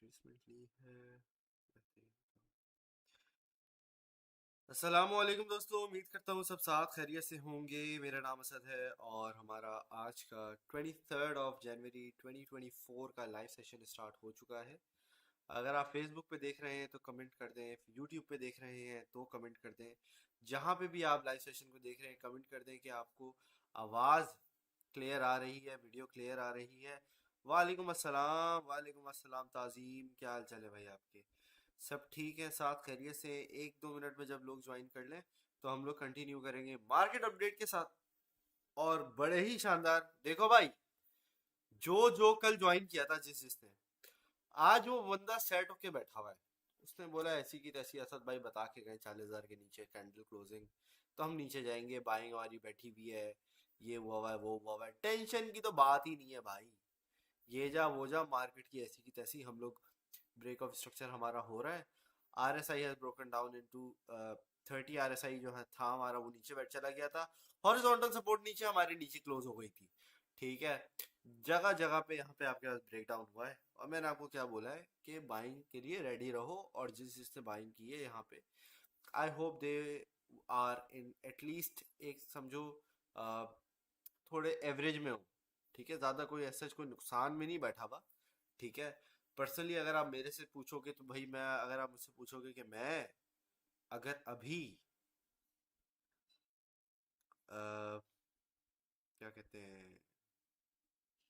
Replacement ली है। अस्सलामुअलैकुम दोस्तों, उम्मीद करता हूँ सब साथ खैरियत से होंगे। मेरा नाम असद है और हमारा आज का 23 जनवरी 2024 का लाइव सेशन स्टार्ट हो चुका है। अगर आप फेसबुक पे देख रहे हैं तो कमेंट कर दें, यूट्यूब पे देख रहे हैं तो कमेंट कर दें। जहाँ पे भी आप लाइव सेशन को देख रहे हैं कमेंट कर दें कि आपको आवाज़ क्लियर आ रही है, वीडियो क्लियर आ रही है। वालेकुम अस्सलाम, वालेकुम अस्सलाम ताज़ीम, क्या हाल चाल है भाई आपके? सब ठीक है, साथ खैरियत से। एक दो मिनट में जब लोग ज्वाइन कर लें तो हम लोग कंटिन्यू करेंगे मार्केट अपडेट के साथ। और बड़े ही शानदार, देखो भाई, जो कल ज्वाइन किया था जिसने, आज वो बंदा सेट होके बैठा हुआ है। उसने बोला ऐसी की तैसी, असद भाई बता के गए 40,000 के नीचे कैंडल क्लोजिंग, तो हम नीचे जाएंगे, बाइंग हमारी बैठी हुई है, ये हुआ है वो हुआ है। टेंशन की तो बात ही नहीं है भाई, ये जा वो जा, मार्केट की ऐसी की तैसी। हम लोग ब्रेक ऑफ स्ट्रक्चर हमारा हो रहा है। R S I has broken down into 30। R S I जो है था हमारा, वो नीचे बैठ चला गया था। हॉरिजॉन्टल सपोर्ट नीचे हमारी नीचे क्लोज हो गई थी। ठीक है, जगह जगह पे यहाँ पे आपके पास ब्रेक डाउन हुआ है और मैंने आपको क्या बोला है कि बाइंग के लिए रेडी रहो। और जिस जिसने बाइंग की है यहाँ पे, I hope they are in at least एक समझो थोड़े एवरेज में हो। ठीक है, ज़्यादा कोई ऐसा कोई नुकसान में नहीं बैठा हुआ। ठीक है, पर्सनली अगर आप मेरे से पूछोगे तो भाई, मैं अगर आप मुझसे पूछोगे कि मैं अगर अभी क्या कहते हैं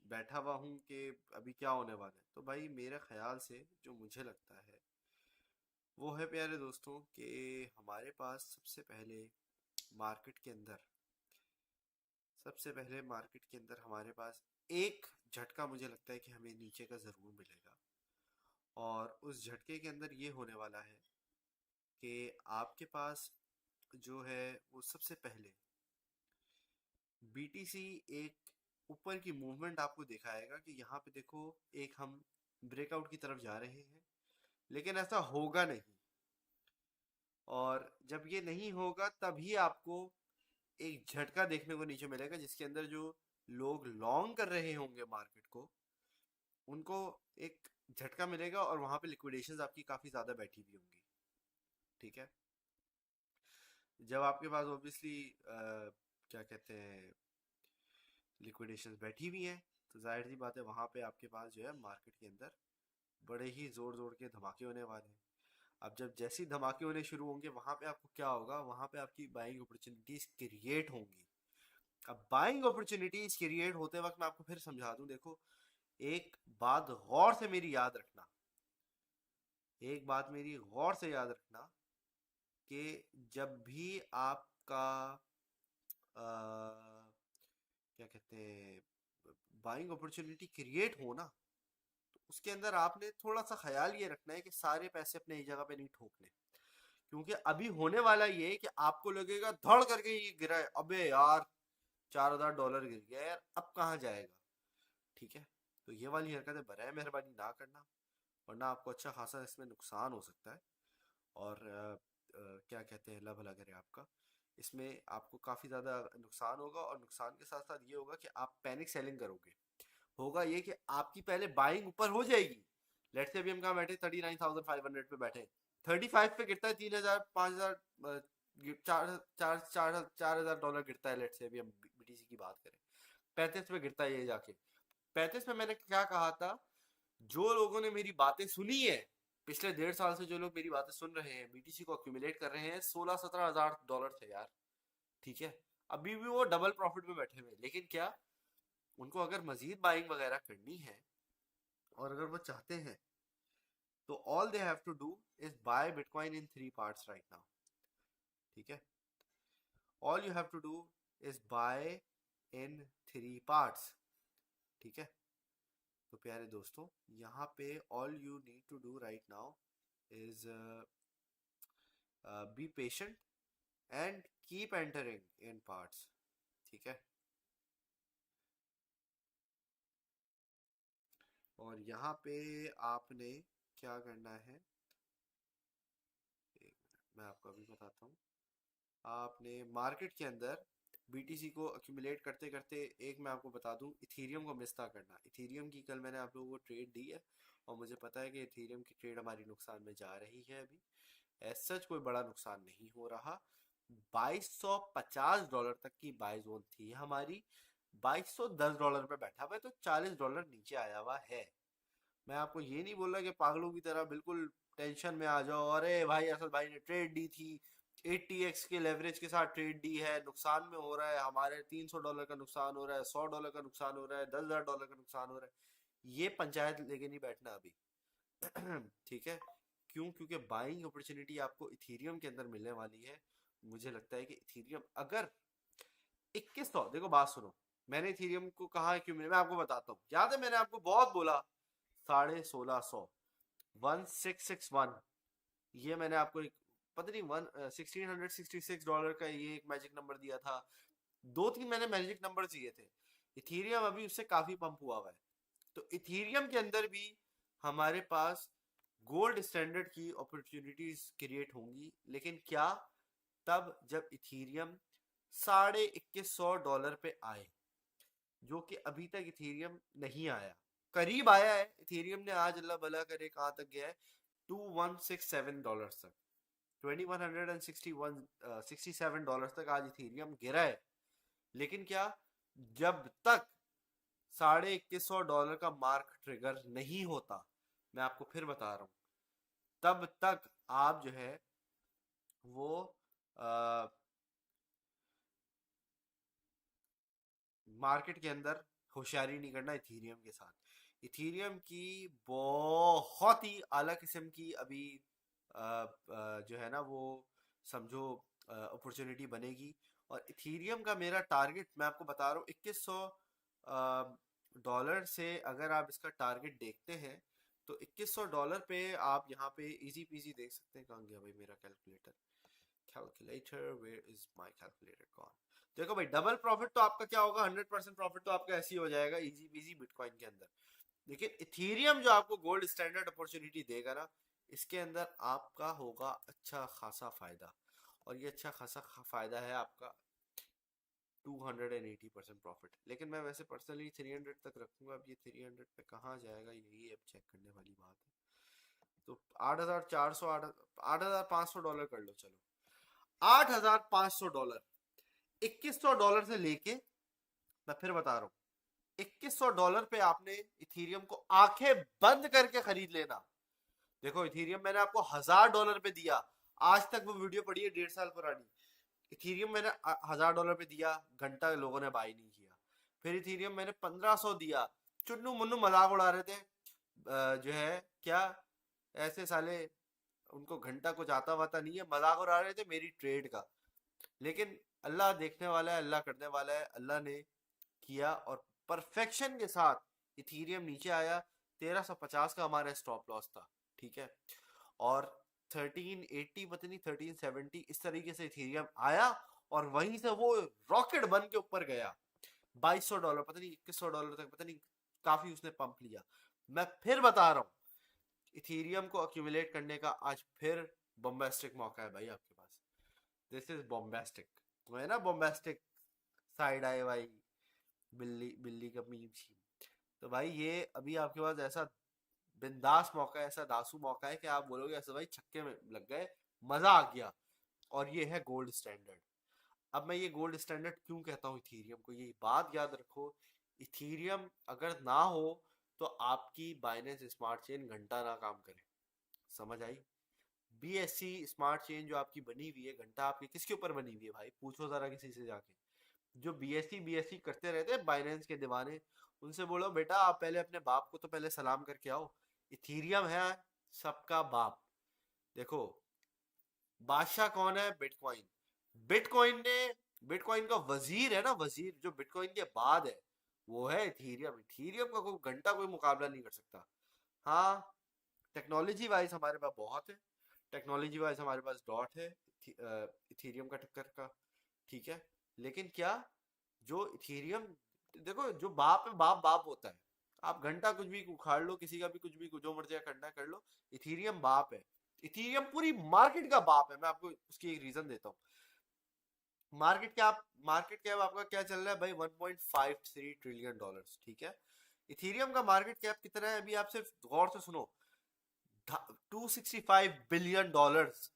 बैठा हुआ हूँ कि अभी क्या होने वाला है, तो भाई मेरे ख्याल से जो मुझे लगता है वो है प्यारे दोस्तों कि हमारे पास मार्केट के अंदर सबसे पहले मार्केट के अंदर हमारे पास एक झटका मुझे लगता है कि हमें नीचे का ज़रूर मिलेगा। और उस झटके के अंदर ये होने वाला है कि आपके पास जो है वो सबसे पहले बीटीसी एक ऊपर की मूवमेंट आपको दिखाएगा कि यहाँ पे देखो, एक हम ब्रेकआउट की तरफ जा रहे हैं, लेकिन ऐसा होगा नहीं। और जब ये नहीं होगा तभी आपको एक झटका देखने को नीचे मिलेगा, जिसके अंदर जो लोग लॉन्ग कर रहे होंगे मार्केट को, उनको एक झटका मिलेगा और वहां पे लिक्विडेशंस आपकी काफी ज्यादा बैठी हुई होंगी। ठीक है, जब आपके पास ऑब्वियसली क्या कहते हैं लिक्विडेशंस बैठी हुई हैं, तो जाहिर सी बात है वहां पे आपके पास जो है मार्केट के अंदर बड़े ही जोर जोर के धमाके होने वाले हैं। अब जब जैसे ही धमाके होने शुरू होंगे, वहां पे आपको क्या होगा, वहां पे आपकी बाइंग अपॉर्चुनिटीज क्रिएट होंगी। अब बाइंग अपॉर्चुनिटीज क्रिएट होते वक्त मैं आपको फिर समझा दूं, देखो, एक बात गौर से मेरी याद रखना, एक बात मेरी गौर से याद रखना कि जब भी आपका क्या कहते हैं बाइंग अपॉर्चुनिटी क्रिएट हो ना, तो उसके अंदर आपने थोड़ा सा ख्याल ये रखना है कि सारे पैसे अपने एक जगह पे नहीं ठोकने। क्योंकि अभी होने वाला ये है कि आपको लगेगा धड़ करके ये गिरा है, अबे यार $4,000 गिर गया यार, अब कहाँ जाएगा। ठीक है, तो ये वाली हरकतें बराए मेहरबानी ना करना, वरना आपको अच्छा खासा इसमें नुकसान हो सकता है। और क्या कहते हैं, अल्लाह भला करे आपका, इसमें आपको काफ़ी ज़्यादा नुकसान होगा। और नुकसान के साथ साथ ये होगा कि आप पैनिक सेलिंग करोगे। होगा ये कि आपकी पहले बाइंग ऊपर हो जाएगी। लेट्स से अभी हम कहाँ बैठे, 39,500 पे बैठे, 35 पे गिरता है, 3,000 5,000 $4,000 गिरता है। लेट्स से अभी हम बीटीसी की बात करें, 35 पे गिरता है ये जाके। 35 में मैंने क्या कहा था, जो लोगों ने मेरी बातें सुनी है, पिछले 1.5 साल से जो लोग मेरी बातें सुन रहे हैं, बीटीसी को अक्यूमुलेट कर रहे हैं, 16-17 हजार डॉलर थे यार। ठीक है, अभी भी वो डबल प्रॉफिट में बैठे हुए हैं, लेकिन क्या, उनको अगर मजीद बाइंग वगैरह करनी है और अगर वो चाहते हैं, तो all they have to do is buy bitcoin in 3 parts right now. ठीक है, all you have to do is buy in 3 parts. ठीक है, तो प्यारे दोस्तों, यहाँ पे all you need to do right now is be patient and keep entering in parts. ठीक है, और यहाँ पे आपने क्या करना है, एक मिनट मैं आपको अभी बताता हूँ। आपने मार्केट के अंदर बीटीसी को अक्यूमुलेट करते करते एक मैं आपको बता दूं, इथीरियम को मिस ना करना। इथीरियम की कल मैंने आप लोगों को ट्रेड दी है और मुझे पता है कि इथीरियम की ट्रेड हमारी नुकसान में जा रही है अभी। एज सच कोई बड़ा नुकसान नहीं हो रहा। $2250 तक की बाय जोन थी हमारी, $2210 पे बैठा हुआ है, तो $40 नीचे आया हुआ है। मैं आपको ये नहीं बोल रहा कि पागलों की तरह बिल्कुल टेंशन में आ जाओ, अरे भाई असद भाई ने ट्रेड दी थी, 80x के लेवरेज के साथ ट्रेड दी है, नुकसान में हो रहा है, हमारे $300 का नुकसान हो रहा है, $100 का नुकसान हो रहा है, $10,000 का नुकसान हो रहा है। ये पंचायत लेके नहीं बैठना अभी। ठीक है। क्यों? क्योंकि बाइंग अपॉर्चुनिटी आपको इथीरियम के अंदर मिलने वाली है। मुझे लगता है कि इथीरियम अगर 2100, देखो बात सुनो, मैंने इथीरियम को कहा है क्यों, मैं आपको बताता हूँ। याद है मैंने आपको बहुत बोला 1650, 1661, ये मैंने आपको एक पता नहीं $1666 का ये एक मैजिक नंबर दिया था। 2-3 मैंने मैजिक नंबर दिए थे। इथीरियम अभी उससे काफी पंप हुआ हुआ है। तो इथीरियम के अंदर भी हमारे पास गोल्ड स्टैंडर्ड की अपॉर्चुनिटीज क्रिएट होंगी, लेकिन क्या? तब जब इथीरियम $2150 पे आए, जो कि अभी तक इथीरियम नहीं आया। करीब आया है इथीरियम ने, आज अल्लाह भला करे कहाँ तक गया है, $2167 तक, $2167 तक आज इथीरियम गिरा है। लेकिन क्या? जब तक $2150 का मार्क ट्रिगर नहीं होता, मैं आपको फिर बता रहा हूं, तब तक आप जो है वो मार्केट के अंदर होशियारी नहीं करना इथीरियम के साथ। इथीरियम की बहुत ही आला किस्म की अभी जो है ना वो समझो अपॉर्चुनिटी बनेगी। और इथीरियम का मेरा टारगेट मैं आपको बता रहा हूँ, $2100 से अगर आप इसका टारगेट देखते हैं तो $2100 पे आप यहाँ पे इजी पीजी देख सकते हैं। कहाँ गया भाई मेरा calculator? Calculator, where is my calculator gone? देखो भाई, डबल प्रॉफिट तो आपका क्या होगा, 100% प्रॉफिट तो आपका ऐसे ही हो जाएगा इजी पीजी बिटकॉइन के अंदर। लेकिन इथीरियम जो आपको गोल्ड स्टैंडर्ड अपॉर्चुनिटी देगा ना, इसके अंदर आपका होगा अच्छा खासा फायदा। और ये अच्छा खासा फायदा है आपका 280% प्रॉफिट। लेकिन मैं वैसे पर्सनली 300 तक रखूंगा। अब ये 300 पे कहाँ जाएगा, यही अब चेक करने वाली बात है। तो 8400, $8500 कर लो, चलो $8500, $2100 से लेके, मैं फिर बता रहा हूँ, $2100 पे आपने इथीरियम को आंखें बंद करके खरीद लेना। देखो इथीरियम मैंने आपको $1000 पे दिया, आज तक वो वीडियो पड़ी है 1.5 साल पुरानी। इथीरियम मैंने $1000 पे दिया, घंटा लोगों ने बाई नहीं किया। फिर इथीरियम मैंने 1500 दिया, चुन्नू मुन्नू मजाक उड़ा रहे थे, जो है क्या, ऐसे साले उनको घंटा कुछ आता वाता नहीं है, मजाक उड़ा रहे थे मेरी ट्रेड का। लेकिन अल्लाह देखने वाला है, अल्लाह करने वाला है, अल्लाह ने किया और परफेक्शन के साथ इथीरियम नीचे आया। 1350 का हमारा स्टॉप लॉस था, ठीक है। और 1380 पता नहीं 1370 इस तरीके से इथीरियम आया और वहीं से वो रॉकेट बन के ऊपर गया। $2200 पता नहीं $2100 तक, पता नहीं काफी उसने पंप लिया। मैं फिर बता रहा हूँ, इथीरियम को अक्यूमुलेट करने का आज फिर बॉम्बास्टिक मौका है भाई आपके पास। दिस इज बॉम्बास्टिक, वो है ना बॉम्बास्टिक साइड आए भाई, बिल्ली बिल्ली का मीम शीम। तो भाई ये अभी आपके पास ऐसा बिंदास मौका है, ऐसा दासू मौका है कि आप बोलोगे ऐसा भाई छक्के में लग गए, मजा आ गया। और ये है गोल्ड स्टैंडर्ड। अब मैं ये गोल्ड स्टैंडर्ड क्यों कहता हूँ इथीरियम को, ये बात याद रखो, इथीरियम अगर ना हो तो आपकी बाइनेंस स्मार्ट चेन घंटा ना काम करे। समझ आई? बीएससी स्मार्ट चेन जो आपकी बनी हुई है, घंटा आपकी किसके ऊपर बनी हुई है भाई? पूछो जरा किसी से जाके। जो बीएससी बीएससी करते रहते हैं बाइनेंस के दीवाने, उनसे बोलो बेटा आप पहले अपने बाप को तो पहले सलाम करके आओ। इथीरियम है सबका बाप। देखो बादशाह कौन है? बिटकॉइन। बिटकॉइन ने, बिटकॉइन का वजीर है ना, वजीर जो बिटकॉइन के बाद है वो है इथीरियम। इथीरियम का कोई घंटा कोई मुकाबला नहीं कर सकता। हाँ, टेक्नोलॉजी वाइज हमारे पास बहुत है, टेक्नोलॉजी वाइज हमारे पास डॉट है इथीरियम का टक्कर का, ठीक है। लेकिन क्या, जो इथीरियम, देखो जो बाप है, बाप बाप होता है। आप घंटा कुछ भी उखाड़ लो, किसी का भी कुछ भी जो मर्जी करना कर लो, इथीरियम बाप है। इथीरियम पूरी मार्केट का बाप है। मैं आपको उसकी एक रीजन देता हूँ। मार्केट कैप आपका क्या चल रहा है भाई? 1.53 ट्रिलियन डॉलर्स, ठीक है। इथीरियम का मार्केट कैप कितना है अभी? आप सिर्फ गौर से सुनो, 265 billion dollars.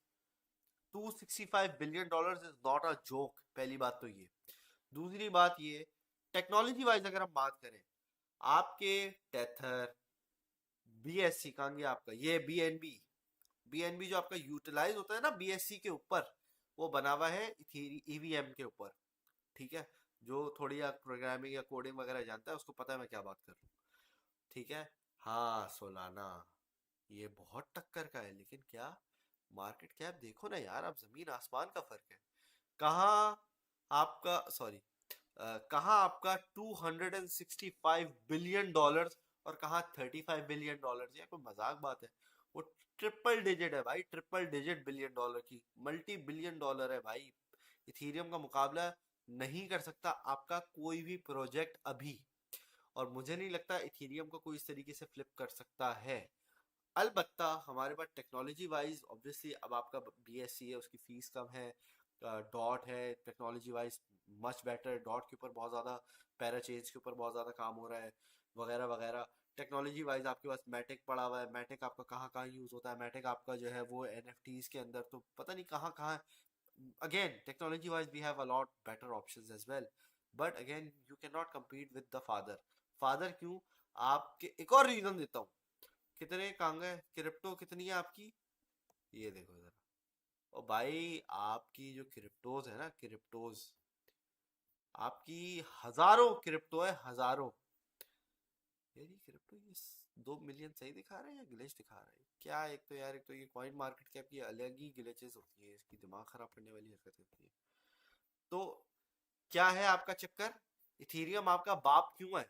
265 billion dollars is not a joke, पहली बात तो ये। दूसरी बात ये, टेक्नोलॉजी वाइज अगर हम बात करें, आपके टेथर, बीएससी कहाँ गया आपका, ये बीएनबी। बीएनबी जो आपका यूटिलाइज होता है ना बीएससी के ऊपर, वो बना हुआ है ईवीएम के ऊपर, ठीक है। जो थोड़ी या प्रोग्रामिंग या कोडिंग वगैरह जानता है उसको पता है मैं क्या बात कर रहा हूँ, ठीक है। हाँ सोलाना, ये बहुत टक्कर का है, लेकिन क्या मार्केट कैप देखो ना यार, अब जमीन आसमान का फर्क है। कहाँ आपका, सॉरी, कहाँ आपका 265 बिलियन डॉलर्स और कहाँ 35 बिलियन डॉलर्स? यार कोई मजाक बात है? वो ट्रिपल डिजिट है भाई, ट्रिपल डिजिट बिलियन डॉलर की, मल्टी बिलियन डॉलर है भाई। इथीरियम का मुकाबला नहीं कर सकता आपका कोई भी प्रोजेक्ट अभी, और मुझे नहीं लगता इथीरियम को कोई इस तरीके से फ्लिप कर सकता है। अलबत्ता हमारे पास टेक्नोलॉजी वाइज ऑब्वियसली, अब आपका बीएससी है उसकी फीस कम है, डॉट है technology wise much better, dot के ऊपर बहुत ज़्यादा, पैराचेंज के ऊपर बहुत ज़्यादा काम हो रहा है, वगैरह वगैरह। टेक्नोलॉजी वाइज आपके पास मैटेक पड़ा हुआ है, मैटेक आपका कहाँ कहाँ यूज़ होता है, मैटेक आपका जो है वो एनएफटीज के अंदर तो पता नहीं कहाँ कहाँ। Again technology wise we have a lot better options as well, but again you can not compete with the father. Father क्यों? आपके एक और रीजन देता हूँ। कितने कांगे क्रिप्टो कितनी है आपकी? ये देखो जरा। और भाई आपकी जो क्रिप्टोज है ना, क्रिप्टोज आपकी हजारों क्रिप्टो है, हजारों। यार ये क्रिप्टो ये 2 मिलियन सही दिखा रहा है या ग्लिच दिखा रहा है क्या? एक तो यार, एक तो ये कॉइन मार्केट कैप की अलग ही ग्लिचेस होती है, इसकी दिमाग खराब करने वाली हरकत होती है। तो क्या है आपका चक्कर? इथीरियम आपका बाप क्यों है?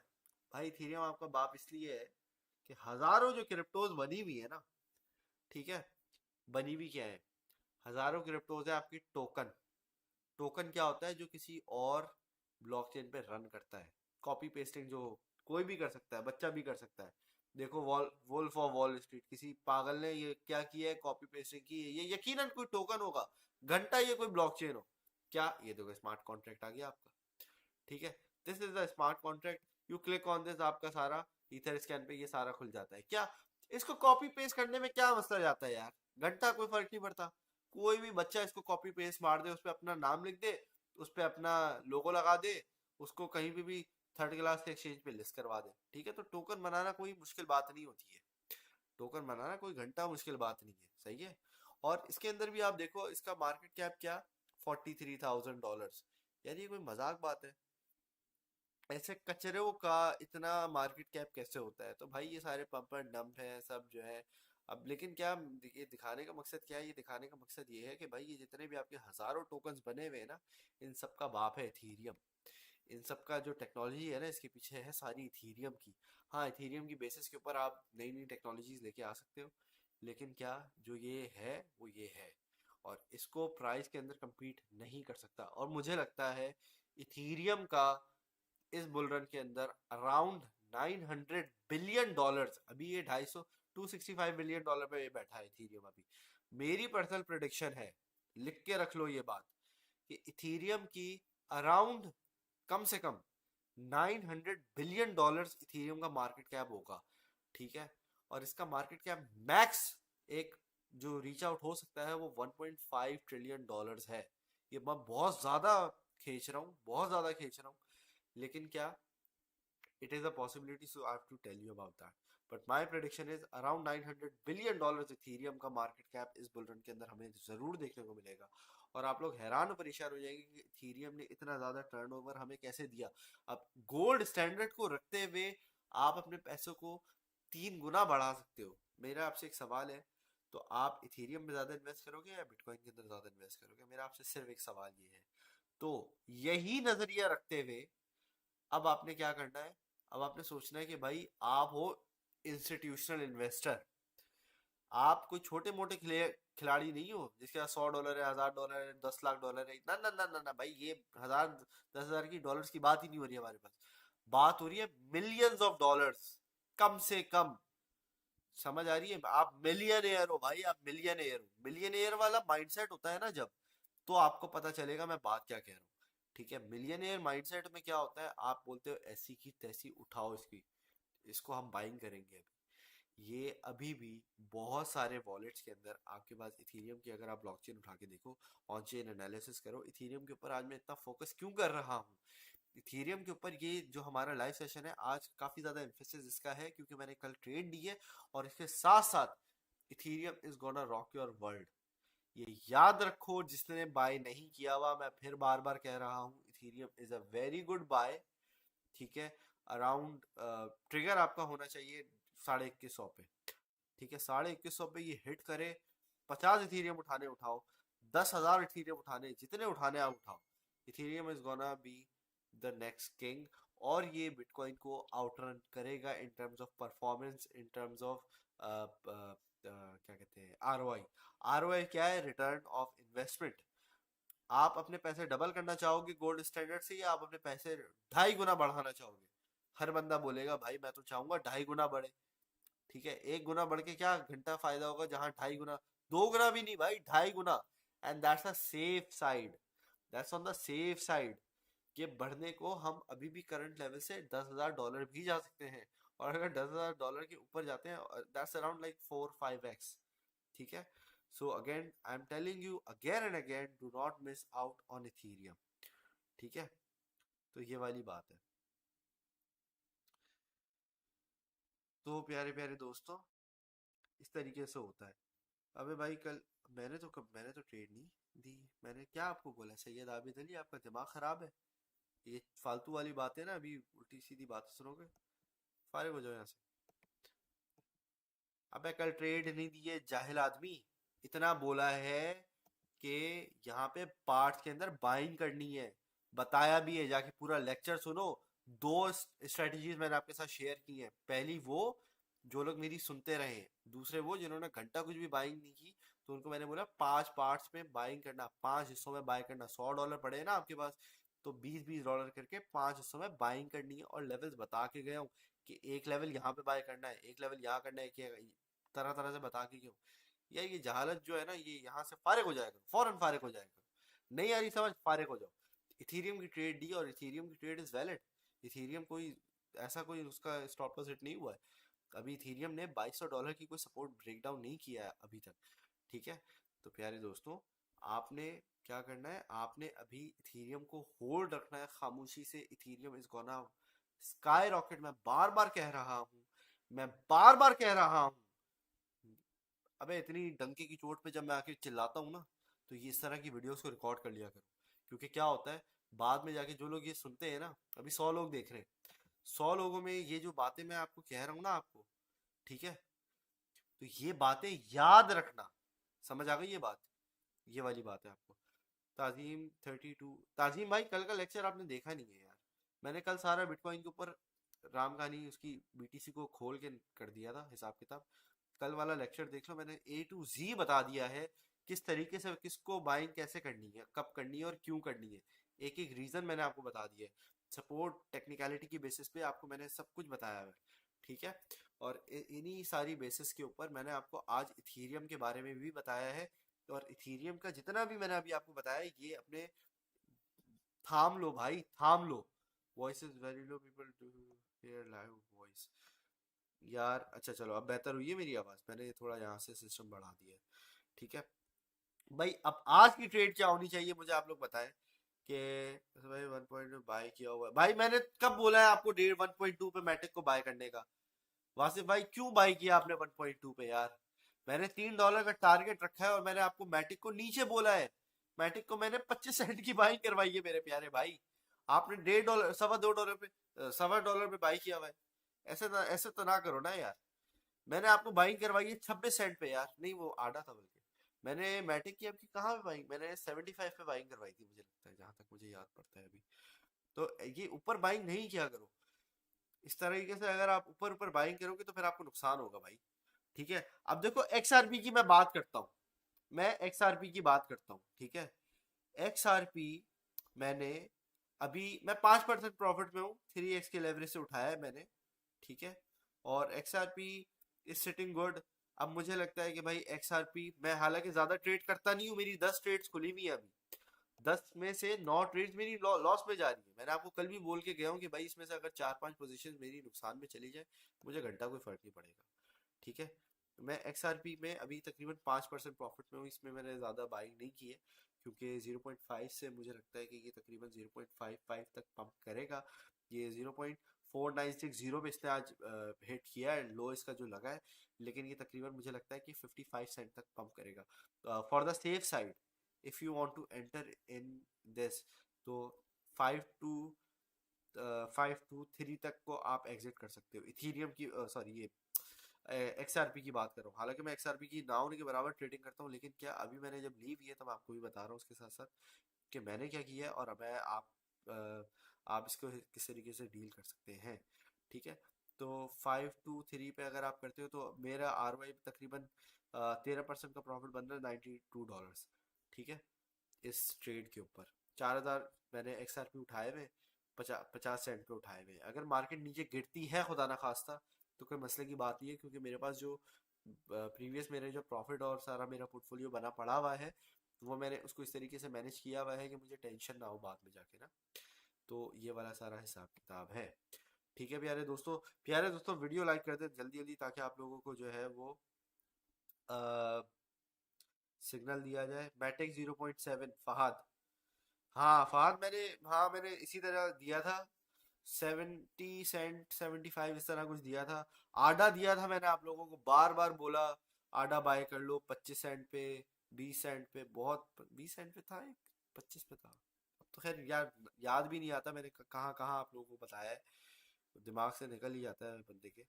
भाई इथीरियम आपका बाप इसलिए है कि हजारों जो क्रिप्टोज बनी हुई है ना, ठीक है, बनी हुई क्या है? हजारों क्रिप्टोज है आपकी टोकन। टोकन क्या होता है? जो किसी और ब्लॉकचेन पे रन करता है। कॉपी पेस्टिंग जो कोई भी कर सकता है, बच्चा भी कर सकता है। देखो वॉल्फ ऑफ वॉल स्ट्रीट, किसी पागल ने ये क्या किया है? कॉपी पेस्टिंग की है। ये यकीनन कोई टोकन होगा, घंटा ये कोई ब्लॉकचेन हो। क्या? ये देखो स्मार्ट कॉन्ट्रैक्ट आ गया आपका, ठीक है। This is the smart contract, you click on this, आपका सारा ईथर स्कैन पे ये सारा खुल जाता है। क्या इसको कॉपी पेस्ट करने में क्या मसला जाता है यार? घंटा कोई फर्क नहीं पड़ता। कोई भी बच्चा इसको कॉपी पेस्ट मार दे, उस पर अपना नाम लिख दे, उस पर अपना लोगो लगा दे, उसको कहीं भी थर्ड क्लास के एक्सचेंज पे लिस्ट करवा दे, ठीक है। तो टोकन बनाना कोई मुश्किल बात नहीं होती है। टोकन बनाना कोई घंटा मुश्किल बात नहीं है, सही है। और इसके अंदर भी आप देखो, इसका मार्केट कैप क्या, $43,000। यार ये कोई मजाक बात है? ऐसे कचरों का इतना मार्केट कैप कैसे होता है? तो भाई ये सारे पंप एंड डंप है सब जो है। अब लेकिन क्या ये दिखाने का मकसद क्या है? ये दिखाने का मकसद ये है कि भाई ये जितने भी आपके हजारों टोकन्स बने हुए हैं ना, इन सब का बाप है इथीरियम। इन सब का जो टेक्नोलॉजी है ना, इसके पीछे है सारी इथीरियम की। हाँ, इथीरियम की बेसिस के ऊपर आप नई नई टेक्नोलॉजीज लेके आ सकते हो, लेकिन क्या जो ये है वो ये है, और इसको प्राइस के अंदर compete नहीं कर सकता। और मुझे लगता है इथीरियम का इस बुल रन के अंदर अराउंड 900 बिलियन डॉलर्स, अभी ये 250 $265 बिलियन पे ये बैठा है इथीरियम अभी। मेरी पर्सनल प्रिडिक्शन है, लिख के रख लो ये बात, कि इथीरियम की अराउंड कम से कम $900 बिलियन इथीरियम का मार्केट कैप होगा, ठीक है। और इसका मार्केट कैप मैक्स एक जो रीच आउट हो सकता है वो 1.5 ट्रिलियन डॉलर्स है। ये मैं बहुत ज्यादा खींच रहा हूँ, बहुत ज्यादा खींच रहा हूँ, लेकिन क्या, it is a possibility, so I have to tell you about that. But my prediction is around $900 billion Ethereum का मार्केट कैप इस बुल रन के अंदर हमें जरूर देखने को मिलेगा। और आप लोग हैरान और परेशान हो जाएंगे कि इथीरियम ने इतना ज्यादा टर्नओवर हमें कैसे दिया। अब गोल्ड स्टैंडर्ड को रखते हुए आप अपने पैसों को 3 गुना बढ़ा सकते हो। मेरा आपसे एक सवाल है, तो आप इथीरियम में ज्यादा इन्वेस्ट करोगे या बिटकॉइन के अंदर ज्यादा इन्वेस्ट करोगे? मेरा आपसे सिर्फ एक सवाल ये है। तो यही नजरिया रखते हुए अब आपने क्या करना है? अब आपने सोचना है कि भाई आप हो इंस्टीट्यूशनल इन्वेस्टर, आप कोई छोटे मोटे खिलाड़ी नहीं हो जिसके पास $100 है, $1000 है, $10 लाख है। ना ना ना ना ना भाई, ये 1000 10,000 की डॉलर्स की बात ही नहीं हो रही है हमारे पास। बात हो रही है मिलियंस ऑफ डॉलर्स, कम से कम। समझ आ रही है? आप मिलियनेयर हो भाई, आप मिलियनेयर हो। मिलियनेयर वाला माइंडसेट होता है ना, जब तो आपको पता चलेगा मैं बात क्या कह रहा हूँ। ठीक है, मिलियनेयर माइंडसेट में क्या होता है, आप बोलते हो ऐसी की तैसी उठाओ इसकी, इसको हम बाइंग करेंगे अभी। ये अभी भी बहुत सारे वॉलेट्स के अंदर आपके पास इथीरियम की, अगर आप ब्लॉकचेन उठा के देखो, ऑन चेन एनालिसिस करो, इथीरियम के ऊपर आज मैं इतना फोकस क्यों कर रहा हूँ। इथीरियम के ऊपर ये जो हमारा लाइव सेशन है आज, काफी ज्यादा एम्फेसिस इसका है क्योंकि मैंने कल ट्रेड ली है, और इसके साथ साथ Ethereum is gonna rock your world. ये याद रखो, जिसने बाय नहीं किया हुआ, मैं फिर बार बार कह रहा हूँ, ethereum is a very good buy. ठीक है, अराउंड ट्रिगर आपका होना चाहिए 2150 पे। ठीक है, 2150 पे ये हिट करे, 50 इथीरियम उठाने उठाओ, 10,000 इथीरियम उठाने, जितने उठाने आप उठाओ, Ethereum is gonna be the next king. और ये बिटकॉइन को आउटरन करेगा in terms of performance, in terms of क्या कहते हैं, आरओआई। आरओआई क्या है, रिटर्न ऑफ इन्वेस्टमेंट। आप अपने पैसे डबल करना चाहोगे गोल्ड स्टैंडर्ड से, या आप अपने पैसे 2.5 गुना बढ़ाना चाहोगे। हर बंदा बोलेगा भाई मैं तो चाहूंगा 2.5 गुना बढ़े। ठीक है, 1 गुना बढ़ के क्या घंटा फायदा होगा, जहां 2.5 गुना, 2 गुना भी नहीं भाई, 2.5 गुना। And that's a safe side, that's on the safe side. ये बढ़ने को हम अभी भी करंट लेवल से $10,000 भी जा सकते हैं, और अगर $10,000 के ऊपर जाते हैं, दैट्स अराउंड लाइक 4-5x। ठीक है, so again I am telling you again and again, do not miss out on Ethereum. ठीक है, तो ये वाली बात है। तो प्यारे प्यारे दोस्तों, इस तरीके से होता है। अबे भाई कल मैंने तो ट्रेड नहीं दी। मैंने क्या आपको बोला, सैयद आबिद अली आपका दिमाग खराब है। ये फालतू वाली बातें ना, अभी उल्टी सीधी बातें सुनोगे, फारिग हो जाओ यहाँ से। अबे कल ट्रेड नहीं दी है जाहिल आदमी। इतना बोला है कि यहाँ पे पार्ट्स के अंदर बाइंग करनी है, बताया भी है, जाके पूरा लेक्चर सुनो। दो स्ट्रेटजीज मैंने आपके साथ शेयर की हैं। पहली वो जो लोग मेरी सुनते रहे हैं, दूसरे वो जिन्होंने घंटा कुछ भी बाइंग नहीं की, तो उनको मैंने बोला 5 पार्ट्स में बाइंग करना, 5 हिस्सों में बाय करना। $100 पड़े हैं ना आपके पास, तो $20-20 करके 5 हिस्सों में बाइंग करनी है। और लेवल्स बता के गया हूँ कि एक लेवल यहाँ पे बाय करना है, एक लेवल यहाँ करना है, तरह तरह से बता के क्यों। यार ये जहालत जो है ना, ये यहाँ से फारिग हो जाएगा, फौरन फारिग हो जाएगा। नहीं आ रही समझ, फारिग हो जाओ। इथीरियम की ट्रेड दी, और इथीरियम की ट्रेड इज वैलिड। इथीरियम कोई ऐसा कोई उसका स्टॉप लॉस हिट नहीं हुआ है। अभी इथीरियम ने $2,200 की कोई सपोर्ट ब्रेकडाउन नहीं किया है अभी तक। ठीक है, तो प्यारे दोस्तों, आपने क्या करना है, आपने अभी इथीरियम को होल्ड रखना है खामोशी से। Ethereum is gonna sky rocket, मैं बार बार कह रहा हूँ, मैं बार बार कह रहा हूँ। अबे इतनी डंके की चोट पे जब मैं आके चिल्लाता हूँ ना, तो ये इस तरह की वीडियोस को रिकॉर्ड कर लिया करो। क्योंकि क्या होता है, बाद में जाके जो लोग ये सुनते हैं ना, अभी 100 लोग देख रहे हैं, 100 लोगों में ये जो बातें मैं आपको कह रहा हूँ ना आपको, ठीक है, तो ये बातें याद रखना। समझ आ गई ये बात, ये वाली बात है आपको। ताजीम 32, ताजीम भाई कल का लेक्चर आपने देखा नहीं है यार। मैंने कल सारा बिटकॉइन के ऊपर राम कहानी उसकी बीटीसी को खोल के कर दिया था हिसाब किताब। कल वाला लेक्चर देख लो, मैंने A to Z बता दिया है, किस तरीके से किसको बाइंग कैसे करनी है, कब करनी है और क्यों करनी है। एक एक रीजन मैंने आपको बता दिया है। सपोर्ट टेक्निकलिटी की बेसिस पे आपको मैंने सब कुछ बताया है। ठीक है, और इन्हीं सारी बेसिस के ऊपर मैंने आपको आज इथीरियम के बारे में भी बताया है। और इथीरियम का जितना भी मैंने अभी आपको बताया, ये अपने थाम लो भाई, थाम लो। Voice is very low, people do hear live voice. यार अच्छा चलो, अब बेहतर हुई है मेरी आवाज, मैंने थोड़ा यहाँ से सिस्टम बढ़ा दिया है। ठीक है भाई, अब आज की ट्रेड क्या होनी चाहिए मुझे आप लोग बताएं कि भाई 1.2 बाय किया हुआ है। भाई मैंने कब बोला है आपको 1.2 पे मैटिक को बाय करने का। वासिफ भाई क्यों बाय किया आपने 1.2 पे यार। मैंने $3 का टारगेट रखा है, और मैंने आपको मैटिक को नीचे बोला है। मैटिक को मैंने 25 सेंट की बाइंग करवाई है मेरे प्यारे भाई। आपने $1.5 $2.25 पे, $2.25 पे बाई किया हुआ है। ऐसे तो ना करो ना यार। मैंने आपको बाइंग करवाई है 26 सेंट पे यार, नहीं वो आधा था बल्कि। मैंने मैटिक की आपकी कहाँ पे बाइंग, मैंने 75 पे बाइंग करवाई थी मुझे लगता है, जहां तक मुझे याद पड़ता है अभी। तो ये ऊपर बाइंग नहीं किया करो। इस तरीके से अगर आप ऊपर ऊपर बाइंग करोगे तो फिर आपको नुकसान होगा भाई। ठीक है, अब देखो XRP की मैं बात करता हूँ, मैं XRP की बात करता हूँ। ठीक है, XRP मैंने अभी, मैं 5% प्रॉफिट में हूँ, 3x के लेवरेज से उठाया है मैंने। ठीक है, और XRP इज सिटिंग गुड। अब मुझे लगता है कि भाई XRP, मैं हालांकि ज्यादा ट्रेड करता नहीं हूँ, मेरी 10 ट्रेड्स खुली हुई है अभी, 10 में से 9 ट्रेड्स मेरी लॉस में जा रही है। मैंने आपको कल भी बोल के गया हूँ कि भाई इसमें से अगर 4-5 पोजीशन मेरी नुकसान में चली जाए, मुझे घंटा कोई फर्क नहीं पड़ेगा। ठीक है। मैं XRP में अभी तकरीबन 5% प्रॉफिट में हूँ। इसमें मैंने ज़्यादा बाइंग नहीं की है, क्योंकि 0.5 से मुझे लगता है कि ये तकरीबन 0.55 तक पंप करेगा। ये 0.4960 पे इसने आज हिट किया है, लो इसका जो लगा है। लेकिन ये तकरीबन मुझे लगता है कि 55 सेंट तक पंप करेगा। For the safe side, if you want to enter in this, तो 5 to 3 तक को आप एग्जिट कर सकते हो। इथीरियम की सॉरी, ये XRP की बात कर रहा हूँ। हालांकि मैं XRP की ना होने के बराबर ट्रेडिंग करता हूँ, लेकिन क्या अभी मैंने जब ली हुई है, तो मैं आपको भी बता रहा हूँ उसके साथ साथ कि मैंने क्या किया है, और मैं आप इसको किस तरीके से डील कर सकते हैं। ठीक है। तो 5 to 3 पे अगर आप करते हो, तो मेरा ROI तकरीबन 13% का प्रॉफिट बन रहा है, $92। ठीक है। इस ट्रेड के ऊपर 4,000 मैंने XRP उठाए हुए, 50 सेंट पे उठाए हुए। अगर मार्केट नीचे गिरती है खुदा ना खास्ता, तो कोई मसले की बात नहीं है, क्योंकि मेरे पास जो प्रीवियस मेरे जो प्रॉफिट और सारा मेरा पोर्टफोलियो बना पड़ा हुआ है, वो मैंने उसको इस तरीके से मैनेज किया हुआ है कि मुझे टेंशन ना हो बाद में जाके ना। तो ये वाला सारा हिसाब किताब है। ठीक है प्यारे दोस्तों। प्यारे दोस्तों, वीडियो लाइक कर दे जल्दी जल्दी, ताकि आप लोगों को जो है वो सिग्नल दिया जाए। मैटेक 0.7 फहद। हाँ फहद, मैंने इसी तरह दिया था। 70 सेंट, 75 इस तरह कुछ दिया था। आडा दिया था मैंने आप लोगों को, बार बार बोला आडा बाय कर लो 25 सेंट पे, 20 सेंट पे, बहुत 20 सेंट पे था एक, 25 पे था। अब तो खैर यार याद भी नहीं आता मैंने कहाँ कहाँ आप लोगों को बताया है, दिमाग से निकल ही जाता है बंदे के।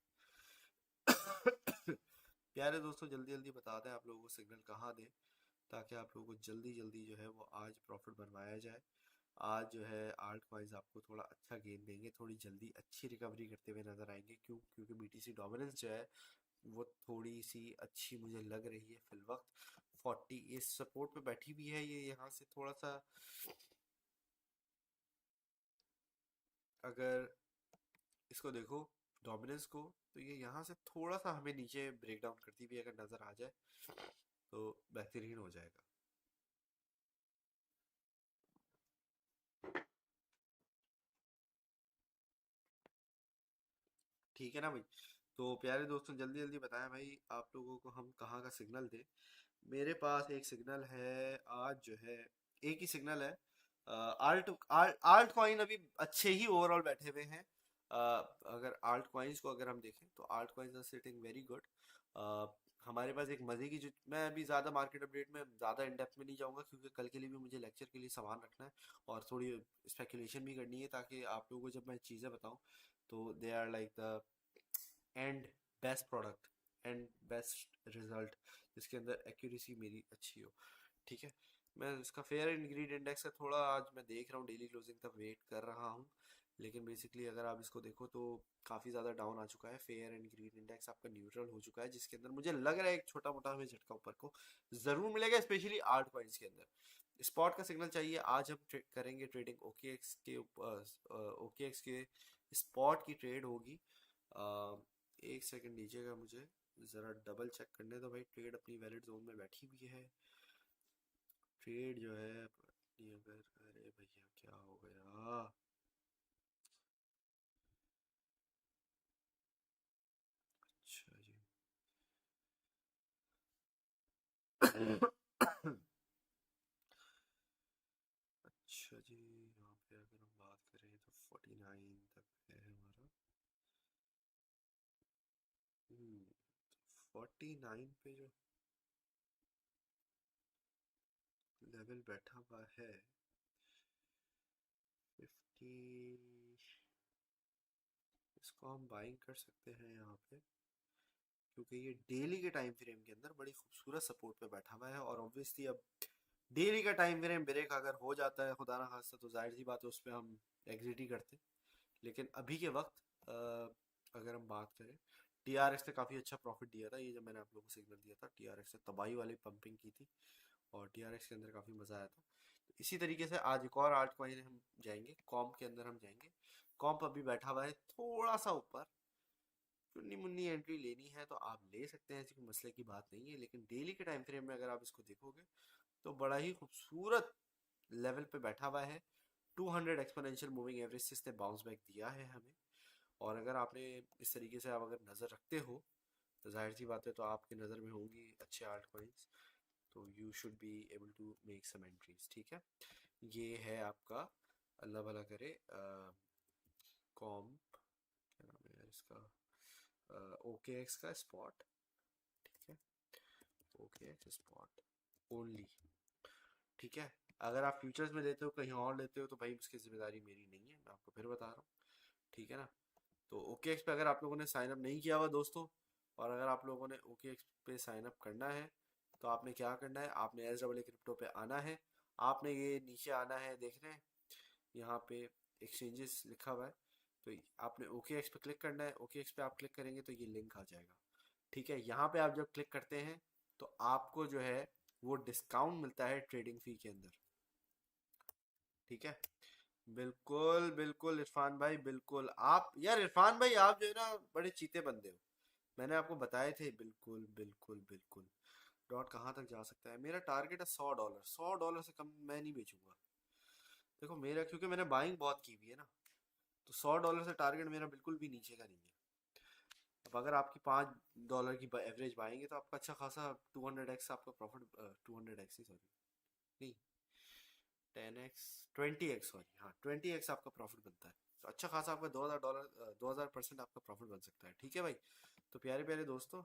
प्यारे दोस्तों, जल्दी जल्दी बता दें आप लोगों को सिग्नल कहाँ दें, ताकि आप लोगों को जल्दी जल्दी जो है वो आज प्रॉफिट बनवाया जाए। आज जो है आल्ट कॉइन्स आपको थोड़ा अच्छा गेन देंगे, थोड़ी जल्दी अच्छी रिकवरी करते हुए नजर आएंगे। क्योंकि BTC डोमिनेंस जो है वो थोड़ी सी अच्छी मुझे लग रही है फिल वक्त। 40 इस सपोर्ट पे बैठी हुई है, ये यहाँ से थोड़ा सा, अगर इसको देखो डोमिनेंस को, तो ये यहाँ से थोड़ा सा हमें नीचे ब्रेक डाउन करती हुई अगर नजर आ जाए, तो बेहतरीन हो जाएगा। ठीक है ना भाई। तो प्यारे दोस्तों, जल्दी जल्दी बताएं भाई आप लोगों को हम कहाँ का सिग्नल दें। मेरे पास एक सिग्नल है आज जो है, एक ही सिग्नल है। आल्ट आल्ट कॉइन अभी अच्छे ही ओवरऑल बैठे हुए हैं। अगर आल्ट कॉइन्स को अगर हम देखें, तो alt coins are sitting very good. हमारे पास एक मज़े की जो, मैं अभी ज़्यादा मार्केट अपडेट में ज़्यादा इन डेप्थ में नहीं जाऊँगा, क्योंकि कल के लिए भी मुझे लेक्चर के लिए सामान रखना है, और थोड़ी स्पेकुलेशन भी करनी है, ताकि आप लोगों को जब मैं चीज़ें बताऊँ, तो they are like the and best product and best result, जिसके अंदर एक्यूरेसी मेरी अच्छी हो। ठीक है। मैं इसका फेयर इंग्रीड इंडेक्स है, थोड़ा आज मैं देख रहा हूँ डेली क्लोजिंग तक वेट कर रहा हूँ, लेकिन बेसिकली अगर आप इसको देखो तो काफ़ी ज़्यादा डाउन आ चुका है। फेयर एंड ग्रीन इंडेक्स आपका न्यूट्रल हो चुका है, जिसके अंदर मुझे लग रहा है एक छोटा मोटा हमें झटका ऊपर को ज़रूर मिलेगा, स्पेशली आर्ट कॉइन्स के अंदर। स्पॉट का सिग्नल चाहिए। आज हम करेंगे ट्रेडिंग OKX के ऊपर। OKX के स्पॉट की ट्रेड होगी। एक सेकंड दीजिएगा मुझे, ज़रा डबल चेक करने दो भाई। ट्रेड अपनी वैलिड जोन में बैठी हुई है। ट्रेड जो है अपनी, अगर अरे भैया क्या हो गया। अच्छा जी। अच्छा जी, यहाँ पे अगर हम बात करें तो 49 तक है हमारा। 49 पे जो लेवल बैठा हुआ है, 50, इसको हम बाइंग कर सकते हैं यहाँ पे, क्योंकि ये डेली के टाइम फ्रेम के अंदर बड़ी खूबसूरत सपोर्ट पे बैठा हुआ है। और ऑब्वियसली अब डेली का टाइम फ्रेम ब्रेक अगर हो जाता है खुदा ना खास्ता, तो जाहिर सी बात है उस पर हम एग्जिट ही करते। लेकिन अभी के वक्त अगर हम बात करें, TRX ने काफ़ी अच्छा प्रॉफिट दिया था। ये जब मैंने आप लोगों को सिग्नल दिया था, TRX ने तबाही वाली पंपिंग की थी, और TRX के अंदर काफ़ी मज़ा आया था। तो इसी तरीके से आज एक और आर्ट कॉइन हम जाएंगे, कॉम्प के अंदर हम जाएंगे। कॉम्प अभी बैठा हुआ है थोड़ा सा ऊपर, चुन्नी मुन्नी एंट्री लेनी है तो आप ले सकते हैं, ऐसी कोई मसले की बात नहीं है। लेकिन डेली के टाइम फ्रेम में अगर आप इसको देखोगे, तो बड़ा ही खूबसूरत लेवल पे बैठा हुआ है। 200 एक्सपोनेंशियल मूविंग एवरेज से इसने बाउंस बैक दिया है हमें। और अगर आपने इस तरीके से आप अगर नज़र रखते हो तो जाहिर सी बात है तो आपकी नज़र में होंगी अच्छे आर्ट कॉइन्स, तो you should be able to make some entries. ठीक है, ये है आपका, अल्लाह भला करे, कॉम्प, क्या नाम है यार इसका, ओके एक्स का स्पॉट। ठीक है, ओके एक्स स्पॉट ओनली। ठीक है, अगर आप फ्यूचर्स में लेते हो कहीं और लेते हो तो भाई उसकी जिम्मेदारी मेरी नहीं है, मैं आपको फिर बता रहा हूँ। ठीक है ना, तो ओके एक्स पे अगर आप लोगों ने साइन अप नहीं किया हुआ दोस्तों, और अगर आप लोगों ने ओके एक्स पे साइन अप करना है तो आपने क्या करना है, आपने एस डबल ए क्रिप्टो पे आना है। आपने ये नीचे आना है, देख रहे हैं यहाँ पे एक्सचेंजेस लिखा हुआ है, तो आपने ओके एक्स पे क्लिक करना है। ओके एक्स पे आप क्लिक करेंगे तो ये लिंक आ जाएगा। ठीक है, यहाँ पे आप जब क्लिक करते हैं तो आपको जो है वो डिस्काउंट मिलता है ट्रेडिंग फी के अंदर। ठीक है, बिल्कुल बिल्कुल इरफान भाई, बिल्कुल। आप यार इरफान भाई, आप जो है ना बड़े चीते बंदे हो, मैंने आपको बताए थे। बिल्कुल बिल्कुल बिल्कुल। डॉट कहाँ तक जा सकता है? मेरा टारगेट है $100। $100 से कम मैं नहीं बेचूंगा। देखो मेरा, क्योंकि मैंने बाइंग बहुत की हुई है ना, तो $100 से टारगेट मेरा बिल्कुल भी नीचे का नहीं है। अब अगर आपकी $5 की एवरेज बाइंग है तो आपका अच्छा खासा 200x आपका प्रॉफिट, 200x ही, सॉरी नहीं, 10x, 20x, सॉरी हाँ 20x आपका प्रॉफिट बनता है। तो अच्छा खासा आपका $2000, 2000% आपका प्रॉफिट बन सकता है। ठीक है भाई, तो प्यारे प्यारे दोस्तों,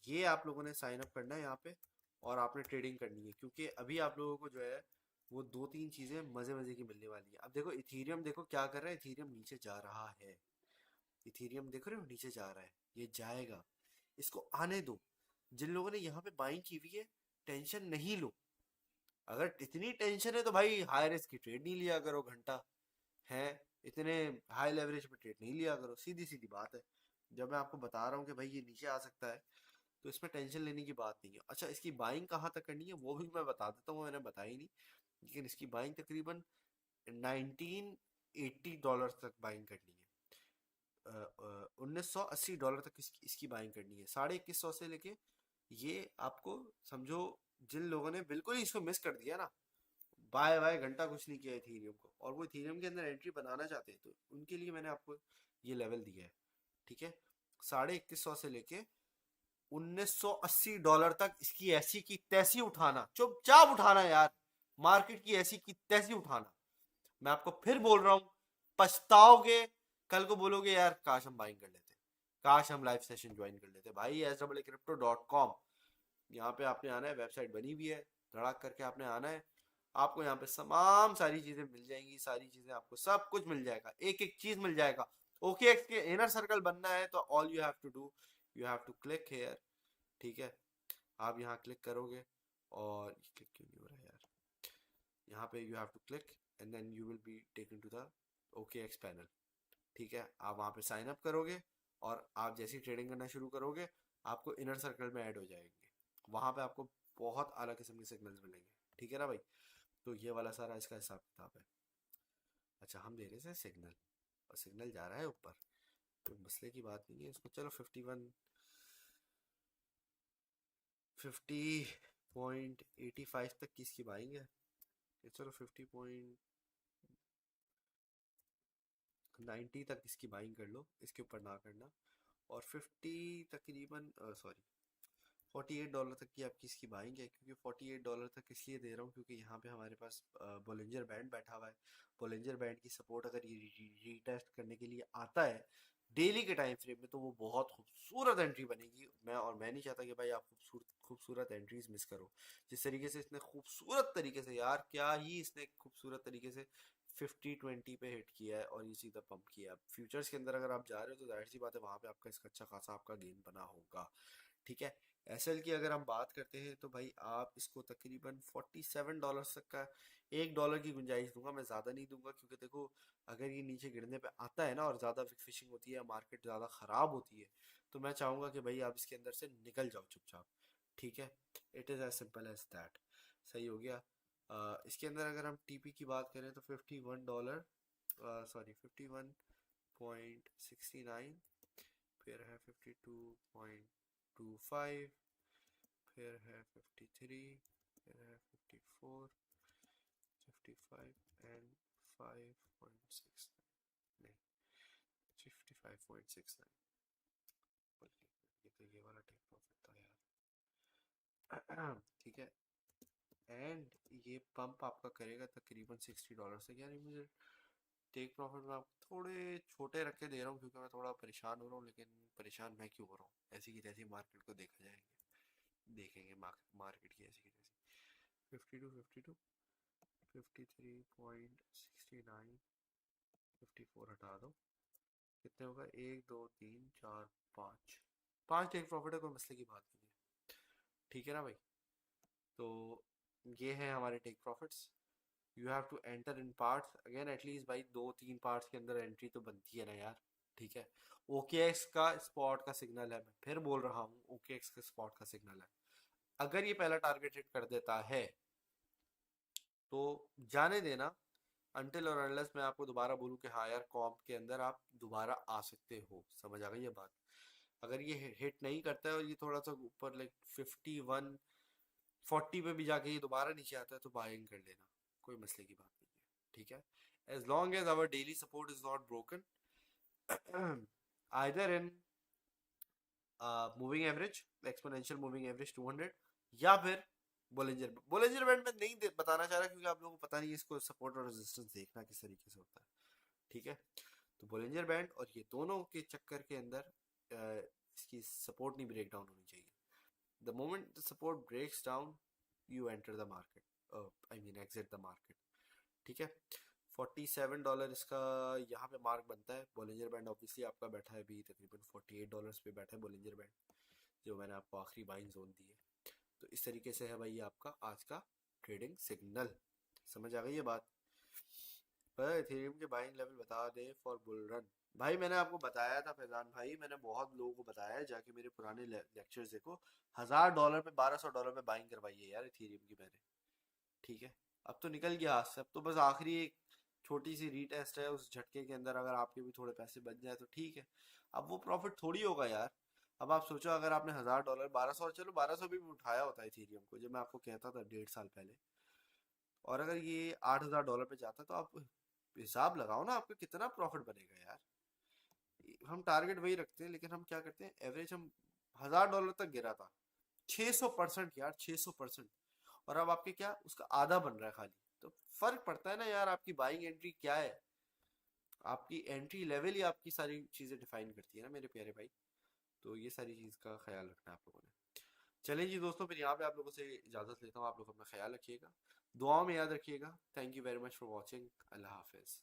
ये आप लोगों ने साइन अप करना है यहाँ पे, और आपने ट्रेडिंग करनी है, क्योंकि अभी आप लोगों को जो है वो दो तीन चीज़ें मज़े मज़े की मिलने वाली है। अब देखो इथीरियम, देखो क्या कर रहा है, इथीरियम नीचे जा रहा है। इथीरियम देख रहे हो नीचे जा रहा है, ये जाएगा, इसको आने दो। जिन लोगों ने यहाँ पे बाइंग की हुई है, टेंशन नहीं लो। अगर इतनी टेंशन है तो भाई हाई रिस्क की ट्रेड नहीं लिया करो, घंटा है, इतने हाई लेवरेज पे ट्रेड नहीं लिया करो, सीधी सीधी बात है। जब मैं आपको बता रहा हूँ कि भाई ये नीचे आ सकता है, तो इसमें टेंशन लेने की बात नहीं है। अच्छा, इसकी बाइंग कहाँ तक करनी है वो भी मैं बता देता हूँ, मैंने बताई नहीं, लेकिन इसकी बाइंग तकरीबन $1980 तक बाइंग करनी है। $1980 तक इसकी बाइंग करनी है, 2150 से लेके, ये आपको समझो, जिन लोगों ने बिल्कुल ही इसको मिस कर दिया ना, बाय बाय घंटा कुछ नहीं किया इथीरियम को, और वो इथीरियम के अंदर एंट्री बनाना चाहते हैं, तो उनके लिए मैंने आपको ये लेवल दिया है। ठीक है, 2150 से लेके $1980 तक इसकी ऐसी की तैसी उठाना, चुपचाप उठाना यार, मार्केट की ऐसी की तैसी उठाना। मैं आपको फिर बोल रहा हूँ, पछताओगे, कल को बोलोगे यार काश हम बाइंग कर लेते, काश हम लाइव सेशन ज्वाइन कर लेते। भाई SAACrypto.com, यहाँ पे आपने आना है, वेबसाइट बनी हुई है, धड़ाक करके आपने आना है। आपको यहाँ पे तमाम सारी चीजें मिल जाएंगी, सारी चीजें आपको सब कुछ मिल जाएगा, एक एक चीज मिल जाएगा। ओके एक्स के इनर सर्कल बनना है तो all you have to do, you have to click here. ठीक है, आप यहाँ क्लिक करोगे, और क्लिक क्यों नहीं हो रहा है यार, यहाँ पे you have to click and then you will be taken to the OKX panel. ठीक है, आप वहाँ पे साइन अप करोगे, और आप जैसी ट्रेडिंग करना शुरू करोगे, आपको इनर सर्कल में ऐड हो जाएंगे। वहाँ पे आपको बहुत अलग किस्म के सिग्नल्स मिलेंगे। ठीक है ना भाई, तो ये वाला सारा इसका हिसाब किताब है। अच्छा, हम दे रहे थे सिग्नल, और सिग्नल जा रहा है ऊपर, तो मसले की बात नहीं है इसको। चलो 50.85 तक की इसकी बाइंग है। चलो 50.90 तक इसकी बाइंग कर लो, इसके ऊपर ना करना। और 50 तकरीबन, सॉरी, $48 तक की आपकी इसकी बाइंग है, क्योंकि $48 तक इसलिए दे रहा हूँ क्योंकि यहाँ पे हमारे पास बोलिंजर बैंड बैठा हुआ है। बोलिंजर बैंड की सपोर्ट अगर ये रीटेस्ट करने के लिए आता है डेली के टाइम फ्रेम में, तो वो बहुत खूबसूरत एंट्री बनेगी। मैं नहीं चाहता कि भाई आप खूबसूरत खूबसूरत एंट्रीज मिस करो। जिस तरीके से इसने खूबसूरत तरीके से, यार क्या ही इसने खूबसूरत तरीके से 50-20 पे हिट किया है, और ये सीधा पंप किया है। फ्यूचर्स के अंदर अगर आप जा रहे हो तो जाहिर सी बात है वहाँ पे आपका इसका अच्छा खासा आपका गेन बना होगा। ठीक है, एसएल की अगर हम बात करते हैं तो भाई आप इसको तकरीबन $47 तक का, $1 की गुंजाइश दूंगा, मैं ज़्यादा नहीं दूंगा, क्योंकि देखो अगर ये नीचे गिरने पे आता है ना, और ज़्यादा विक फिशिंग होती है, मार्केट ज़्यादा ख़राब होती है, तो मैं चाहूँगा कि भाई आप इसके अंदर से निकल जाओ चुपचाप। ठीक है, it is as simple as that. सही हो गया। इसके अंदर अगर हम टीपी की बात करें तो $51, सॉरी 51.69, फिर है 52.25, फिर है 53, फिर है 54, 55 एंड 5.6 नहीं 55.69 बल्कि ये तो ये वाला टेक प्रॉफिट था यार। ठीक है। एंड ये पंप आपका करेगा तकरीबन $60 से। यार मुझे टेक प्रॉफिट में आप थोड़े छोटे रख के दे रहा हूँ क्योंकि मैं थोड़ा परेशान हो रहा हूँ, लेकिन परेशान मैं क्यों हो रहा हूँ, ऐसी की तैसी मार्केट को देखा जाएंगे, देखेंगे मार्केट की ऐसी की तैसी। 52 53.69 54 हटा दो, कितने होगा, 1 2 3 4 5, 5 टेक प्रॉफिट है, कोई मसले की बात नहीं है। ठीक है ना भाई। तो ये है हमारे take profits. You have to enter in parts again, at least भाई 2 3 पार्ट्स के अंदर एंट्री तो बनती है ना यार। ठीक है। OKX का स्पॉट का सिग्नल है, मैं फिर बोल रहा हूँ OKX का स्पॉट का सिग्नल है। अगर ये पहला टारगेट हिट कर देता है तो जाने देना, अनटिल और अनलेस मैं आपको दोबारा बोलूँ कि हाँ यार कॉम्प के अंदर आप दोबारा आ सकते हो। समझ आ गई ये बात। अगर ये हिट नहीं करता है और ये थोड़ा सा ऊपर लाइक 51 40 पे भी जाके ये दोबारा नीचे आता है तो बाइंग कर लेना, कोई मसले की बात नहीं है। ठीक है। As long as our daily support is not broken either in moving average, exponential moving average 200, या फिर बोलिंजर बैंड में नहीं बताना चाह रहा क्योंकि आप लोगों को पता नहीं है इसको सपोर्ट और रेजिस्टेंस देखना किस तरीके से होता है। ठीक है। तो बोलिंजर बैंड और ये दोनों के चक्कर के अंदर इसकी सपोर्ट नहीं ब्रेक डाउन होनी चाहिए। The moment the support breaks down, you enter the market. I mean exit the market. ठीक है। $47 इसका यहाँ पे मार्क बनता है। बॉलिंजर बैंड ऑब्वियसली आपका बैठा है अभी तकरीबन $48 पे बैठा है बॉलिंजर बैंड, जो मैंने आपको आखिरी बाइंग जोन दी है। तो इस तरीके से है भाई ये आपका आज का ट्रेडिंग सिग्नल। समझ आ गई ये बात। पर इथेरियम के बाइंग लेवल बता दे फॉर बुल रन। भाई मैंने आपको बताया था फैजान भाई, मैंने बहुत लोगों को बताया है, जाके मेरे पुराने लेक्चर्स देखो। $1000 पे $1200 पे बाइंग करवाई है यार इथेरियम की मैंने। ठीक है। अब तो निकल गया हाथ से, अब तो बस आखिरी एक छोटी सी रीटेस्ट है, उस झटके के अंदर अगर आपके भी थोड़े पैसे बच जाए तो ठीक है। अब वो प्रॉफिट थोड़ी होगा यार। अब आप सोचो अगर आपने $1000 1200, चलो 1200 भी उठाया होता है इथेरियम को, जब मैं आपको कहता था 1.5 साल पहले, और अगर ये $8000 पे जाता तो आप हिसाब लगाओ ना आपका कितना प्रॉफिट बनेगा यार। हम टारगेट वही रखते हैं लेकिन हम क्या करते हैं, एवरेज हम $1000 तक गिरा था। 600% यार, 600%। और अब आपके क्या उसका आधा बन रहा है खाली। तो फर्क पड़ता है ना यार, आपकी बाइंग एंट्री क्या है, आपकी एंट्री लेवल ही आपकी सारी चीजें डिफाइन करती है ना मेरे प्यारे भाई। तो ये सारी चीज का ख्याल रखना है आप लोगों ने। चलिए जी दोस्तों, फिर यहाँ पे आप लोगों से इजाजत लेता हूँ। आप लोग अपना ख्याल रखिएगा, दुआओं में याद रखिएगा। Thank you very much for watching. Allah Hafiz.